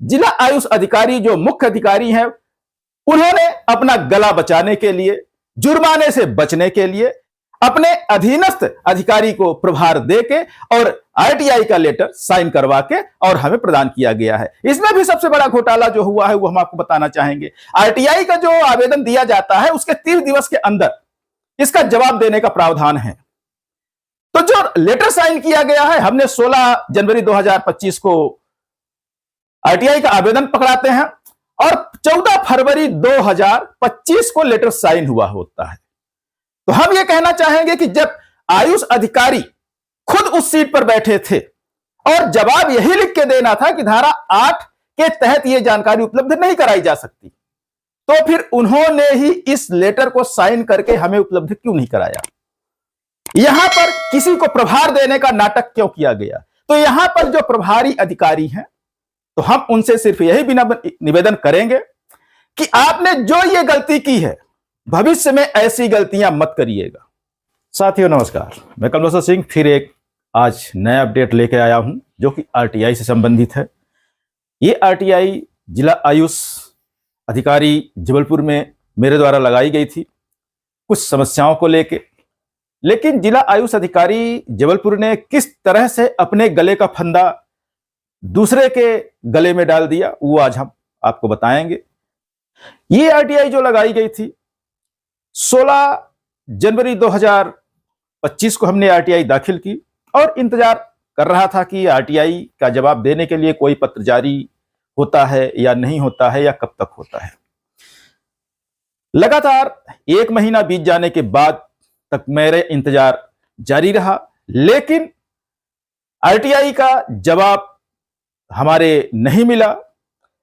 जिला आयुष अधिकारी जो मुख्य अधिकारी हैं, उन्होंने अपना गला बचाने के लिए, जुर्माने से बचने के लिए अपने अधीनस्थ अधिकारी को प्रभार देके और आरटीआई का लेटर साइन करवा के और हमें प्रदान किया गया है। इसमें भी सबसे बड़ा घोटाला जो हुआ है वो हम आपको बताना चाहेंगे। आरटीआई का जो आवेदन दिया जाता है उसके 30 दिवस के अंदर इसका जवाब देने का प्रावधान है। तो जो लेटर साइन किया गया है, हमने 16 जनवरी 2025 को आरटीआई का आवेदन पकड़ाते हैं और 14 फरवरी 2025 को लेटर साइन हुआ होता है। तो हम यह कहना चाहेंगे कि जब आयुष अधिकारी खुद उस सीट पर बैठे थे और जवाब यही लिख के देना था कि धारा 8 के तहत यह जानकारी उपलब्ध नहीं कराई जा सकती, तो फिर उन्होंने ही इस लेटर को साइन करके हमें उपलब्ध क्यों नहीं कराया? यहां पर किसी को प्रभार देने का नाटक क्यों किया गया? तो यहां पर जो प्रभारी अधिकारी हैं, तो हम उनसे सिर्फ यही निवेदन करेंगे कि आपने जो ये गलती की है, भविष्य में ऐसी गलतियां मत करिएगा। साथियों नमस्कार, मैं कमलेश्वर सिंह फिर एक आज नया अपडेट लेके आया हूं जो कि आरटीआई से संबंधित है। ये आरटीआई जिला आयुष अधिकारी जबलपुर में मेरे द्वारा लगाई गई थी कुछ समस्याओं को लेके, लेकिन जिला आयुष अधिकारी जबलपुर ने किस तरह से अपने गले का फंदा दूसरे के गले में डाल दिया वो आज हम आपको बताएंगे। ये आरटीआई जो लगाई गई थी 16 जनवरी 2025 को हमने आरटीआई दाखिल की और इंतजार कर रहा था कि आरटीआई का जवाब देने के लिए कोई पत्र जारी होता है या नहीं होता है या कब तक होता है। लगातार 1 महीना बीत जाने के बाद तक मेरे इंतजार जारी रहा, लेकिन आरटीआई का जवाब हमारे नहीं मिला।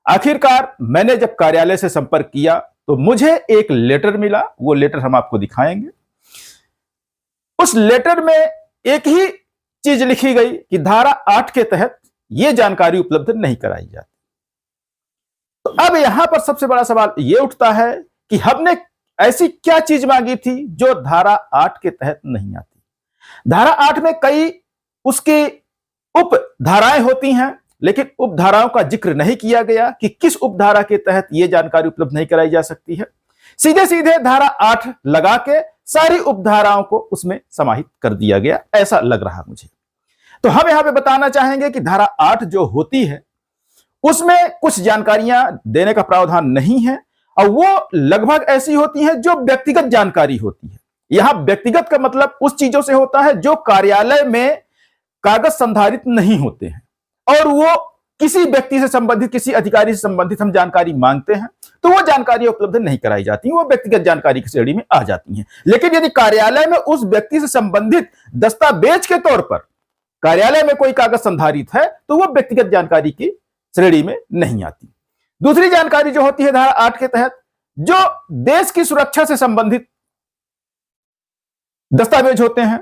आखिरकार मैंने जब कार्यालय से संपर्क किया तो मुझे एक लेटर मिला, वो लेटर हम आपको दिखाएंगे। उस लेटर में एक ही चीज लिखी गई कि धारा 8 के तहत यह जानकारी उपलब्ध नहीं कराई जाती। तो अब यहां पर सबसे बड़ा सवाल यह उठता है कि हमने ऐसी क्या चीज मांगी थी जो धारा 8 के तहत नहीं आती। धारा 8 में कई उसकी उप धाराएं होती हैं, लेकिन उपधाराओं का जिक्र नहीं किया गया कि किस उपधारा के तहत यह जानकारी उपलब्ध नहीं कराई जा सकती है। सीधे सीधे धारा 8 लगा के सारी उपधाराओं को उसमें समाहित कर दिया गया, ऐसा लग रहा मुझे। तो हम यहां पे बताना चाहेंगे कि धारा 8 जो होती है उसमें कुछ जानकारियां देने का प्रावधान नहीं है और वो लगभग ऐसी होती हैं जो व्यक्तिगत जानकारी होती है। यहां व्यक्तिगत का मतलब उस चीजों से होता है जो कार्यालय में कागज संधारित नहीं होते हैं और वो किसी व्यक्ति से संबंधित, किसी अधिकारी से संबंधित हम जानकारी मांगते हैं तो वो जानकारी उपलब्ध नहीं कराई जाती, वो व्यक्तिगत जानकारी की श्रेणी में आ जाती हैं। लेकिन यदि कार्यालय में उस व्यक्ति से संबंधित दस्तावेज के तौर पर कार्यालय में कोई कागज संधारित है तो वो व्यक्तिगत जानकारी की श्रेणी में नहीं आती। दूसरी जानकारी जो होती है धारा 8 के तहत, जो देश की सुरक्षा से संबंधित दस्तावेज होते हैं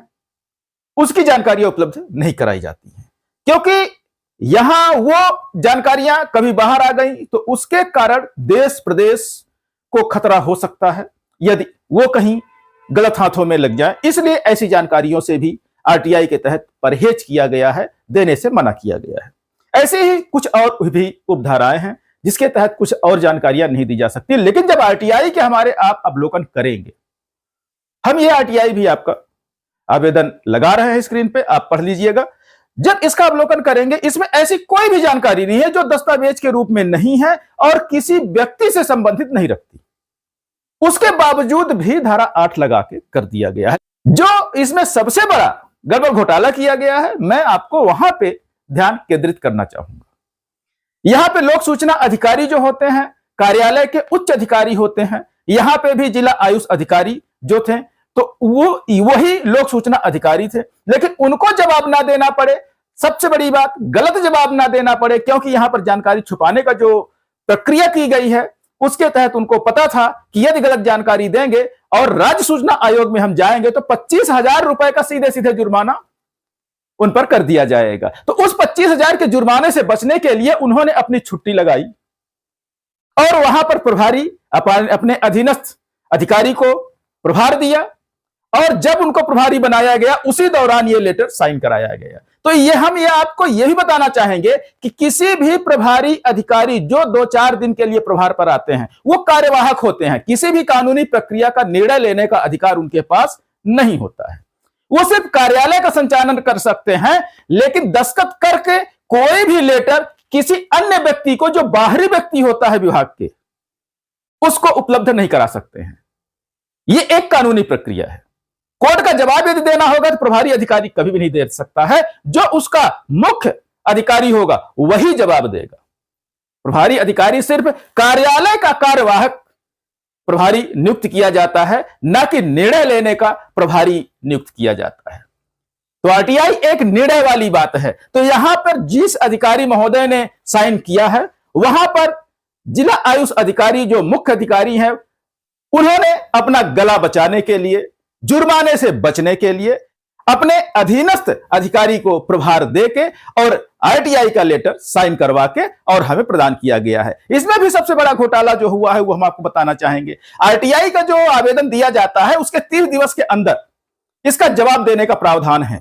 उसकी जानकारियां उपलब्ध नहीं कराई जाती हैं, क्योंकि यहां वो जानकारियां कभी बाहर आ गई तो उसके कारण देश प्रदेश को खतरा हो सकता है यदि वो कहीं गलत हाथों में लग जाए। इसलिए ऐसी जानकारियों से भी आरटीआई के तहत परहेज किया गया है, देने से मना किया गया है। ऐसे ही कुछ और भी उपधाराएं हैं जिसके तहत कुछ और जानकारियां नहीं दी जा सकती। लेकिन जब आरटीआई के हमारे आप अवलोकन करेंगे, हम ये आरटीआई भी आपका आवेदन लगा रहे हैं स्क्रीन पे, आप पढ़ लीजिएगा। जब इसका अवलोकन करेंगे, इसमें ऐसी कोई भी जानकारी नहीं है जो दस्तावेज के रूप में नहीं है और किसी व्यक्ति से संबंधित नहीं रखती। उसके बावजूद भी धारा 8 लगा के कर दिया गया है। जो इसमें सबसे बड़ा गड़बड़ घोटाला किया गया है, मैं आपको वहां पे ध्यान केंद्रित करना चाहूंगा। यहां पे लोक सूचना अधिकारी जो होते हैं कार्यालय के उच्च अधिकारी होते हैं, यहां पे भी जिला आयुष अधिकारी जो थे तो वो वही लोक सूचना अधिकारी थे, लेकिन उनको जवाब ना देना पड़े, सबसे बड़ी बात गलत जवाब ना देना पड़े, क्योंकि यहां पर जानकारी छुपाने का जो प्रक्रिया की गई है उसके तहत उनको पता था कि यदि गलत जानकारी देंगे और राज्य सूचना आयोग में हम जाएंगे तो 25,000 रुपए का सीधे सीधे जुर्माना उन पर कर दिया जाएगा। तो उस 25,000 के जुर्माने से बचने के लिए उन्होंने अपनी छुट्टी लगाई और वहां पर प्रभारी अपने अधीनस्थ अधिकारी को प्रभार दिया और जब उनको प्रभारी बनाया गया उसी दौरान ये लेटर साइन कराया गया। तो हम आपको यही बताना चाहेंगे कि किसी भी प्रभारी अधिकारी जो 2-4 दिन के लिए प्रभार पर आते हैं वो कार्यवाहक होते हैं, किसी भी कानूनी प्रक्रिया का निर्णय लेने का अधिकार उनके पास नहीं होता है। वो सिर्फ कार्यालय का संचालन कर सकते हैं, लेकिन दस्तखत करके कोई भी लेटर किसी अन्य व्यक्ति को, जो बाहरी व्यक्ति होता है विभाग के, उसको उपलब्ध नहीं करा सकते हैं। ये एक कानूनी प्रक्रिया है। कोर्ट का जवाब यदि देना होगा तो प्रभारी अधिकारी कभी भी नहीं दे सकता है, जो उसका मुख्य अधिकारी होगा वही जवाब देगा। प्रभारी अधिकारी सिर्फ कार्यालय का कार्यवाहक प्रभारी नियुक्त किया जाता है, न कि निर्णय लेने का प्रभारी नियुक्त किया जाता है। तो आरटीआई एक निर्णय वाली बात है। तो यहां पर जिस अधिकारी महोदय ने साइन किया है, वहां पर जिला आयुष अधिकारी जो मुख्य अधिकारी हैं, उन्होंने अपना गला बचाने के लिए, जुर्माने से बचने के लिए अपने अधीनस्थ अधिकारी को प्रभार देके और आरटीआई का लेटर साइन करवा के और हमें प्रदान किया गया है। इसमें भी सबसे बड़ा घोटाला जो हुआ है वो हम आपको बताना चाहेंगे। आरटीआई का जो आवेदन दिया जाता है उसके 30 दिवस के अंदर इसका जवाब देने का प्रावधान है।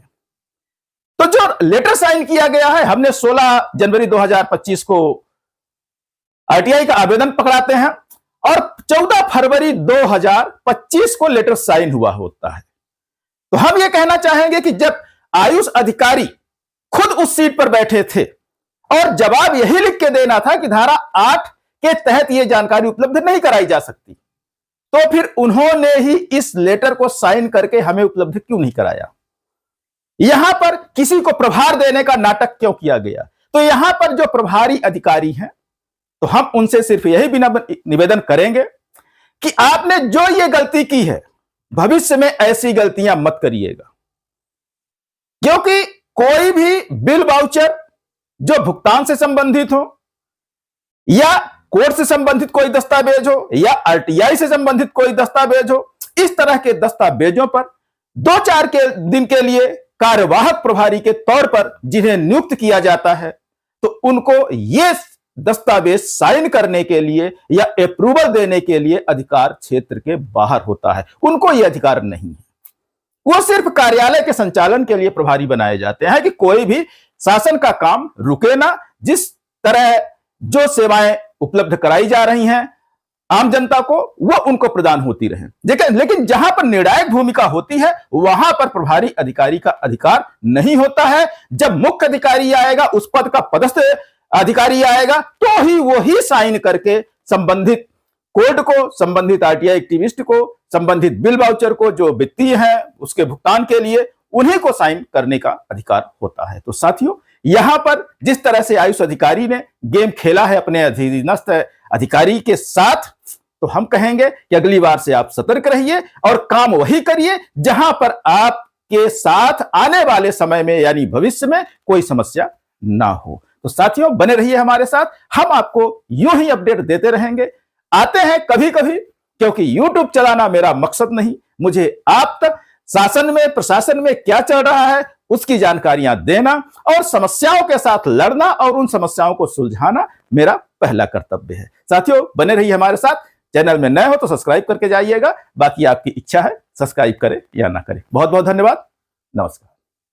तो जो लेटर साइन किया गया है, हमने 16 जनवरी 2025 को आरटीआई का आवेदन पकड़ाते हैं और 14 फरवरी 2025 को लेटर साइन हुआ होता है। तो हम यह कहना चाहेंगे कि जब आयुष अधिकारी खुद उस सीट पर बैठे थे और जवाब यही लिख के देना था कि धारा 8 के तहत यह जानकारी उपलब्ध नहीं कराई जा सकती, तो फिर उन्होंने ही इस लेटर को साइन करके हमें उपलब्ध क्यों नहीं कराया? यहां पर किसी को प्रभार देने का नाटक क्यों किया गया? तो यहां पर जो प्रभारी अधिकारी हैं, तो हम उनसे सिर्फ यही निवेदन करेंगे कि आपने जो ये गलती की है, भविष्य में ऐसी गलतियां मत करिएगा। क्योंकि कोई भी बिल वाउचर जो भुगतान से संबंधित हो, या कोर्ट से संबंधित कोई दस्तावेज हो, या आरटीआई से संबंधित कोई दस्तावेज हो, इस तरह के दस्तावेजों पर 2-4 दिन के लिए कार्यवाहक प्रभारी के तौर पर जिन्हें नियुक्त किया जाता है, तो उनको यह दस्तावेज साइन करने के लिए या अप्रूवल देने के लिए अधिकार क्षेत्र के बाहर होता है। उनको यह अधिकार नहीं है। वो सिर्फ कार्यालय के संचालन के लिए प्रभारी बनाए जाते हैं कि कोई भी शासन का काम रुके ना। जिस तरह जो सेवाएं उपलब्ध कराई जा रही हैं आम जनता को, वो उनको प्रदान होती रहे। लेकिन जहां पर निर्णायक भूमिका होती है वहां पर प्रभारी अधिकारी का अधिकार नहीं होता है। जब मुख्य अधिकारी आएगा, उस पद का पदस्थ अधिकारी आएगा, तो ही वो ही साइन करके संबंधित कोर्ट को, संबंधित आरटीआई एक्टिविस्ट को, संबंधित बिल वाउचर को, जो वित्तीय है उसके भुगतान के लिए, उन्हीं को साइन करने का अधिकार होता है। तो साथियों, यहां पर जिस तरह से आयुष अधिकारी ने गेम खेला है अपने अधीनस्थ अधिकारी के साथ, तो हम कहेंगे कि अगली बार से आप सतर्क रहिए और काम वही करिए जहां पर आपके साथ आने वाले समय में यानी भविष्य में कोई समस्या ना हो। तो साथियों, बने रहिए हमारे साथ, हम आपको यूं ही अपडेट देते रहेंगे। आते हैं कभी कभी, क्योंकि YouTube चलाना मेरा मकसद नहीं, मुझे आप तक शासन में, प्रशासन में क्या चल रहा है उसकी जानकारियां देना और समस्याओं के साथ लड़ना और उन समस्याओं को सुलझाना मेरा पहला कर्तव्य है। साथियों, बने रहिए हमारे साथ। चैनल में नए हो तो सब्सक्राइब करके जाइएगा, बाकी आपकी इच्छा है सब्सक्राइब करें या ना करें। बहुत बहुत धन्यवाद। नमस्कार।